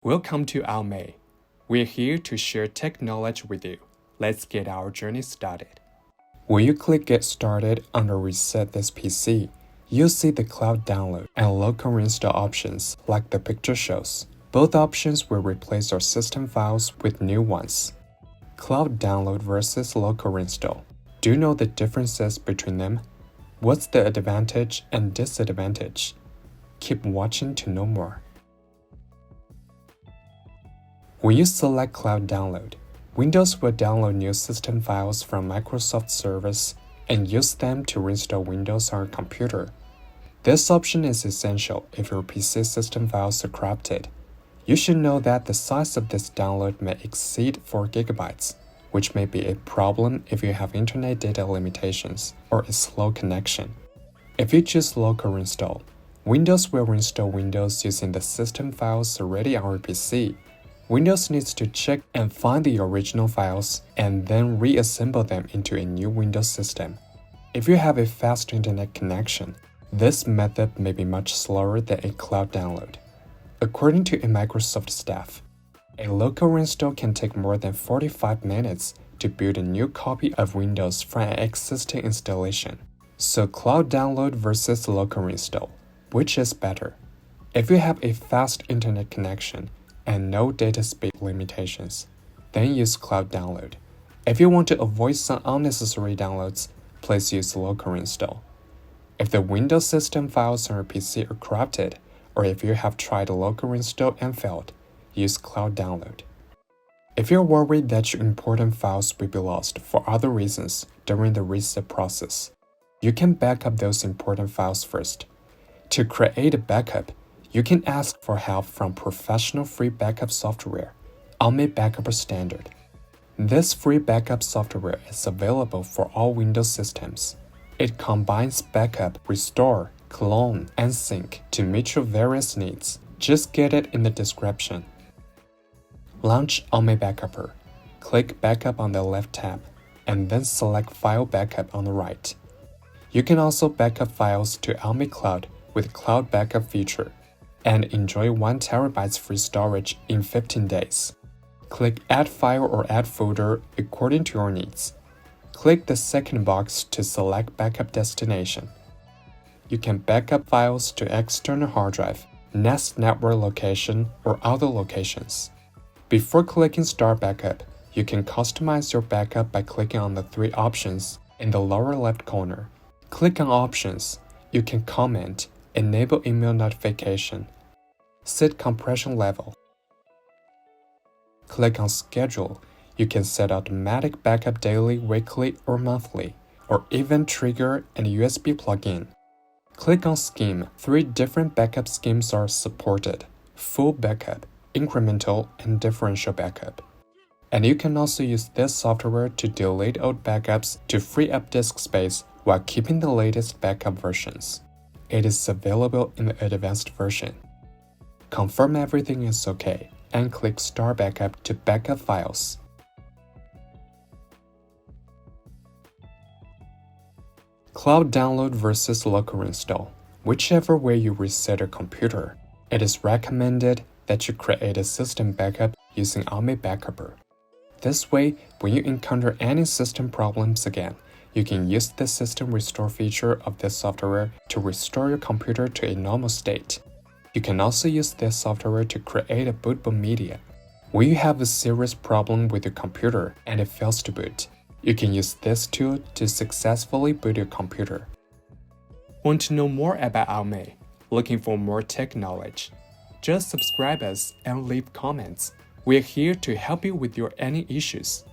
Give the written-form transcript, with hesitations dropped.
Welcome to AOMEI. We're here to share tech knowledge with you. Let's get our journey started. When you click Get Started under Reset this PC, you'll see the cloud download and local reinstall options like the picture shows. Both options will replace our system files with new ones. Cloud download versus local reinstall. Do you know the differences between them? What's the advantage and disadvantage? Keep watching to know more. When you select Cloud Download, Windows will download new system files from Microsoft servers and use them to reinstall Windows on your computer. This option is essential if your PC system files are corrupted. You should know that the size of this download may exceed 4 GB, which may be a problem if you have internet data limitations or a slow connection. If you choose Local Reinstall, Windows will reinstall Windows using the system files already on your PC. Windows needs to check and find the original files and then reassemble them into a new Windows system. If you have a fast internet connection, this method may be much slower than a cloud download. According to a Microsoft staff, a local reinstall can take more than 45 minutes to build a new copy of Windows from an existing installation. So cloud download versus local reinstall, which is better? If you have a fast internet connection, and no data speed limitations, then use cloud download. If you want to avoid some unnecessary downloads, please use local reinstall. If the Windows system files on your PC are corrupted, or if you have tried local reinstall and failed, use cloud download. If you're worried that your important files will be lost for other reasons during the reset process, you can back up those important files first. To create a backup, you can ask for help from professional free backup software, AOMEI Backupper Standard. This free backup software is available for all Windows systems. It combines backup, restore, clone, and sync to meet your various needs. Just get it in the description. Launch AOMEI Backupper. Click Backup on the left tab, and then select File Backup on the right. You can also backup files to AOMEI Cloud with Cloud Backup feature, and enjoy 1 TB free storage in 15 days. Click Add File or Add Folder according to your needs. Click the second box to select backup destination. You can backup files to external hard drive, NAS network location, or other locations. Before clicking Start Backup, you can customize your backup by clicking on the 3 options in the lower left corner. Click on Options. You can comment, enable email notification, set compression level. Click on Schedule. You can set automatic backup daily, weekly, or monthly, or even trigger an USB plugin. Click on Scheme. 3 different backup schemes are supported: full backup, incremental, and differential backup. And you can also use this software to delete old backups to free up disk space while keeping the latest backup versions. It is available in the advanced version. Confirm everything is okay and click Start Backup to backup files. Cloud download versus local reinstall. Whichever way you reset your computer, it is recommended that you create a system backup using AOMEI Backupper. This way, when you encounter any system problems again, you can use the System Restore feature of this software to restore your computer to a normal state. You can also use this software to create a bootable media. When you have a serious problem with your computer and it fails to boot, you can use this tool to successfully boot your computer. Want to know more about AOMEI? Looking for more tech knowledge? Just subscribe us and leave comments. We're here to help you with your any issues.